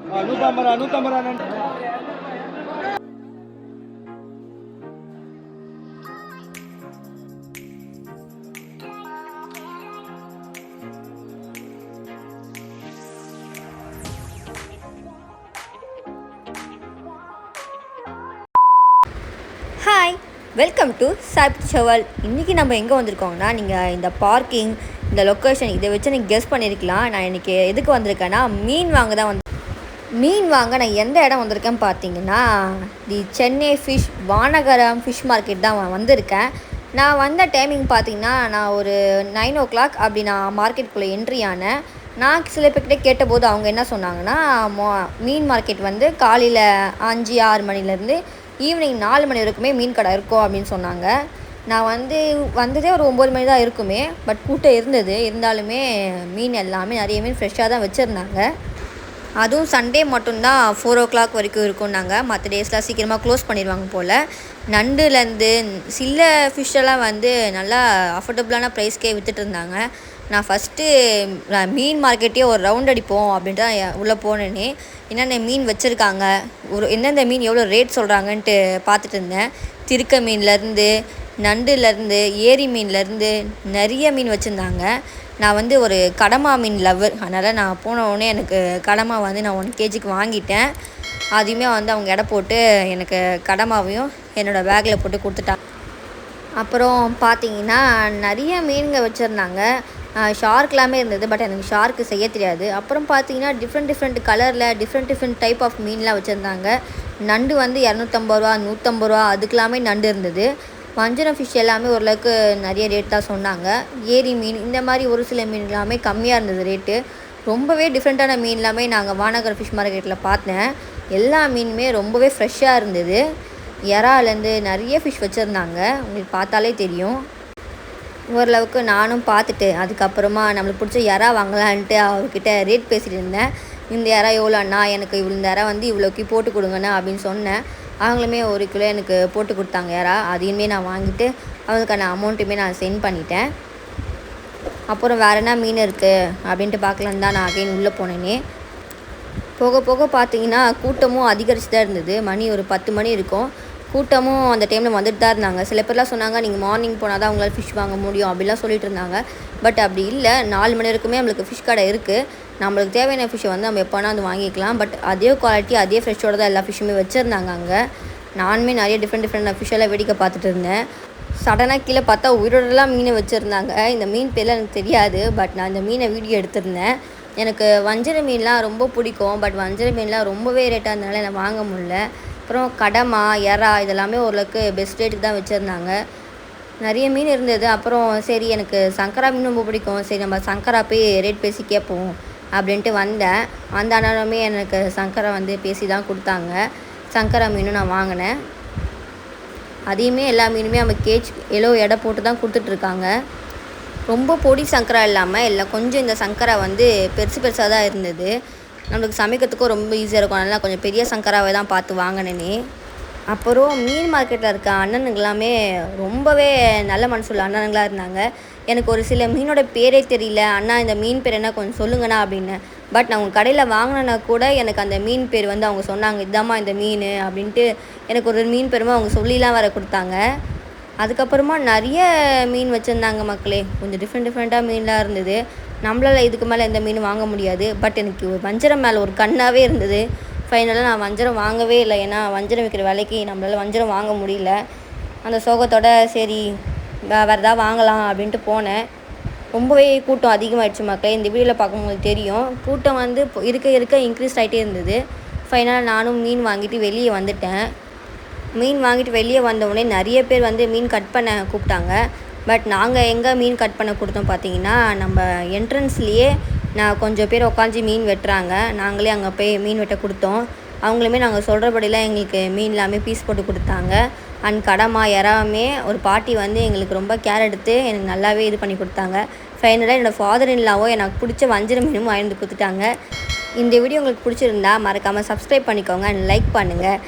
Hi, welcome to சாப்பிட் சவால். இன்றைக்கி நம்ம எங்கே வந்திருக்கோங்கன்னா, நீங்கள் இந்த பார்க்கிங், இந்த லொக்கேஷன் இதை வச்சு நீங்கள் கெஸ் பண்ணியிருக்கலாம். நான் இன்றைக்கி எதுக்கு வந்திருக்கேன்னா, மீன் வாங்க நான் எந்த இடம் வந்திருக்கேன்னு பார்த்தீங்கன்னா, the Chennai fish Vanagaram fish market தான் வந்திருக்கேன். நான் வந்த டைமிங் பார்த்தீங்கன்னா, நான் ஒரு 9 o'clock அப்படி நான் மார்க்கெட்டுக்குள்ளே என்ட்ரி ஆனேன். நான் சில பேர்கிட்ட கேட்டபோது அவங்க என்ன சொன்னாங்கன்னா, மீன் மார்க்கெட் வந்து காலையில் 5-6 மணிலேருந்து ஈவினிங் 4 மணி வரைக்குமே மீன் கடை இருக்கும் அப்படின்னு சொன்னாங்க. நான் வந்ததே ஒரு 9 மணி தான் இருக்குமே. பட் கூட்டம் இருந்தாலுமே மீன் எல்லாமே நிறைய மீன் ஃப்ரெஷ்ஷாக தான் வச்சுருந்தாங்க. அதுவும் சண்டே மட்டும்தான் 4 o'clock வரைக்கும் இருக்கும்னாங்க. மற்ற டேஸ்லாம் சீக்கிரமாக க்ளோஸ் பண்ணிடுவாங்க போல். நண்டுலேருந்து சில ஃபிஷ்ஷெல்லாம் நல்லா அஃபோர்டபுளான ப்ரைஸ்க்கே விற்றுட்டு இருந்தாங்க. நான் ஃபஸ்ட்டு மீன் மார்க்கெட்டே ஒரு ரவுண்ட் அடிப்போம் அப்படின்ட்டு தான் உள்ளே போனேனே. என்னென்ன மீன் வச்சுருக்காங்க, எந்தெந்த மீன் எவ்வளோ ரேட் சொல்கிறாங்கன்ட்டு பார்த்துட்டு இருந்தேன். திருக்க மீன்லேருந்து, நண்டுலேருந்து, ஏரி மீன்லேருந்து நிறைய மீன் வச்சுருந்தாங்க. நான் ஒரு கடமா மீன் லவ்வர். அதனால் நான் போனவுடனே எனக்கு கடமா நான் 1 kgக்கு வாங்கிட்டேன். அதையுமே அவங்க எடை போட்டு எனக்கு கடமாவையும் என்னோடய பேக்கில் போட்டு கொடுத்துட்டாங்க. அப்புறம் பார்த்தீங்கன்னா நிறைய மீனுங்க வச்சுருந்தாங்க. ஷார்க்லாமே இருந்தது. பட் எனக்கு ஷார்க்கு செய்ய தெரியாது. அப்புறம் பார்த்தீங்கன்னா டிஃப்ரெண்ட் கலரில் டிஃப்ரெண்ட் டைப் ஆஃப் மீன்லாம் வச்சுருந்தாங்க. நண்டு 250 ரூபா, 150 ரூபா அதுக்கெல்லாமே நண்டு இருந்தது. வஞ்சரம் ஃபிஷ் எல்லாமே ஓரளவுக்கு நிறைய ரேட் தான் சொன்னாங்க. ஏரி மீன் இந்த மாதிரி ஒரு சில மீன் எல்லாமே கம்மியாக இருந்தது ரேட்டு. ரொம்பவே டிஃப்ரெண்ட்டான மீன் எல்லாமே நாங்கள் வானகரம் ஃபிஷ் மார்க்கெட்டில் பார்த்தேன். எல்லா மீனுமே ரொம்பவே ஃப்ரெஷ்ஷாக இருந்தது. இறாலேருந்து நிறைய ஃபிஷ் வச்சுருந்தாங்க. உங்களுக்கு பார்த்தாலே தெரியும். ஓரளவுக்கு நானும் பார்த்துட்டு அதுக்கப்புறமா நம்மளுக்கு பிடிச்ச இறா வாங்கலான்ட்டு அவர்கிட்ட ரேட் பேசிகிட்டு இருந்தேன். இந்த இறா எவ்வளோ அண்ணா, எனக்கு இந்த இறா இவ்வளோக்கு போட்டு கொடுங்கண்ணா அப்படின்னு சொன்னேன். அவங்களுமே 1 கிலோ எனக்கு போட்டு கொடுத்தாங்க இறா. அதையுமே நான் வாங்கிட்டு அவங்களுக்கான அமௌண்ட்டுமே நான் சென்ட் பண்ணிட்டேன். அப்புறம் வேறு என்ன மீன் இருக்குது அப்படின்ட்டு பார்க்கலான்னு தான் நான் அகைன் உள்ளே போனேனே. போக போக பார்த்தீங்கன்னா கூட்டமும் அதிகரிச்சு தான் இருந்தது. மணி ஒரு 10 மணி இருக்கும். கூட்டமும் அந்த டைமில் வந்துட்டு தான் இருந்தாங்க. சில பேர்லாம் சொன்னாங்க, நீங்கள் மார்னிங் போனால் தான் உங்களால் ஃபிஷ் வாங்க முடியும் அப்படிலாம் சொல்லிட்டு இருந்தாங்க. பட் அப்படி இல்லை. 4 மணி வரைக்குமே நம்மளுக்கு ஃபிஷ் கடை இருக்குது. நம்மளுக்கு தேவையான ஃபிஷ்ஷை நம்ம எப்போனா வாங்கிக்கலாம். பட் அதே குவாலிட்டி அதே ஃப்ரெஷ்ஷோட தான் எல்லா ஃபிஷ்ஷுமே வச்சுருந்தாங்க அங்கே. நானுமே நிறைய டிஃப்ரெண்ட் ஃபிஷ்ஷெல்லாம் வேடிக்கை பார்த்துட்டு இருந்தேன். சடனாக கீழே பார்த்தா உயிரோடலாம் மீனை வச்சுருந்தாங்க. இந்த மீன் பேர்லாம் எனக்கு தெரியாது. பட் நான் இந்த மீனை வீடியோ எடுத்திருந்தேன். எனக்கு வஞ்சர மீன்லாம் ரொம்ப பிடிக்கும். பட் வஞ்சர மீன்லாம் ரொம்பவே ரேட்டாக இருந்தனால எனக்கு வாங்க முடியல. அப்புறம் கடமா, இறா இதெல்லாமே ஓரளவுக்கு பெஸ்ட் ரேட்டுக்கு தான் வச்சுருந்தாங்க. நிறைய மீன் இருந்தது. அப்புறம் சரி எனக்கு சங்கரா மீன் ரொம்ப பிடிக்கும். சரி நம்ம சங்கரா போய் ரேட் பேசி கேட்போம் அப்படின்ட்டு வந்தேன். அந்த அண்ணனுமே எனக்கு சங்கரா பேசி தான் கொடுத்தாங்க. சங்கரா மீனும் நான் வாங்கினேன். அதையுமே எல்லா மீனுமே நம்ம எவ்வளோ எடை போட்டு தான் கொடுத்துட்ருக்காங்க. ரொம்ப பொடி சங்கரா இல்லாமல் இல்லை, கொஞ்சம் இந்த சங்கரா பெருசாக தான் இருந்தது. நம்மளுக்கு சமைக்கிறதுக்கும் ரொம்ப ஈஸியாக இருக்கும். அதனால் கொஞ்சம் பெரிய சங்கராவை தான் பார்த்து வாங்கினேனே. அப்புறம் மீன் மார்க்கெட்டில் இருக்க அண்ணனுங்களாமே ரொம்பவே நல்ல மனசுள்ள அண்ணனுங்களாக இருந்தாங்க. எனக்கு ஒரு சில மீனோட பேரே தெரியல. அண்ணா இந்த மீன் பேர் என்ன கொஞ்சம் சொல்லுங்கண்ணா அப்படின்னு. பட் நான் உங்கள் கடையில் வாங்கினேன்னா கூட எனக்கு அந்த மீன் பேர் அவங்க சொன்னாங்க, இதாம்மா இந்த மீன் அப்படின்ட்டு எனக்கு ஒரு மீன் பேருமா அவங்க சொல்லிலாம் வர கொடுத்தாங்க. அதுக்கப்புறமா நிறைய மீன் வச்சுருந்தாங்க மக்களே. கொஞ்சம் டிஃப்ரெண்ட்டாக மீன்லாம் இருந்தது. நம்மளால் இதுக்கு மேலே எந்த மீன் வாங்க முடியாது. பட் எனக்கு வஞ்சரம் மேலே ஒரு கண்ணாகவே இருந்தது. ஃபைனலாக நான் வஞ்சரம் வாங்கவே இல்லை. ஏன்னா வஞ்சரம் விற்கிற விலைக்கு நம்மளால் வஞ்சரம் வாங்க முடியல. அந்த சோகத்தோட சரி வேறு எதாவது வாங்கலாம் அப்படின்ட்டு போனேன். ரொம்பவே கூட்டம் அதிகமாகிடுச்சு மக்களே. இந்த வீடியோவில் பார்க்கும்போது தெரியும். கூட்டம் இருக்க இன்க்ரீஸ் ஆகிட்டே இருந்தது. ஃபைனலாக நானும் மீன் வாங்கிட்டு வெளியே வந்துட்டேன். மீன் வாங்கிட்டு வெளியே வந்தவுடனே நிறைய பேர் மீன் கட் பண்ண கூப்பிட்டாங்க. பட் நாங்கள் எங்கே மீன் கட் பண்ண கொடுத்தோம் பார்த்தீங்கன்னா, நம்ம என்ட்ரன்ஸ்லேயே நான் கொஞ்சம் பேர் உட்காந்து மீன் வெட்டுறாங்க. நாங்களே அங்கே போய் மீன் வெட்ட கொடுத்தோம். அவங்களுமே நாங்கள் சொல்கிறபடிலாம் எங்களுக்கு மீன் எல்லாமே பீஸ் போட்டு கொடுத்தாங்க. அண்ட் கடமா இறாமே ஒரு பாட்டி எங்களுக்கு ரொம்ப கேர் எடுத்து எனக்கு நல்லாவே இது பண்ணி கொடுத்தாங்க. ஃபைனலாக என்னோடய ஃபாதர் இன்லாவோ எனக்கு பிடிச்ச வஞ்சர மீனும் வாங்கி கொடுத்துட்டாங்க. இந்த வீடியோ உங்களுக்கு பிடிச்சிருந்தா மறக்காமல் சப்ஸ்கிரைப் பண்ணிக்கோங்க அண்ட் லைக் பண்ணுங்கள்.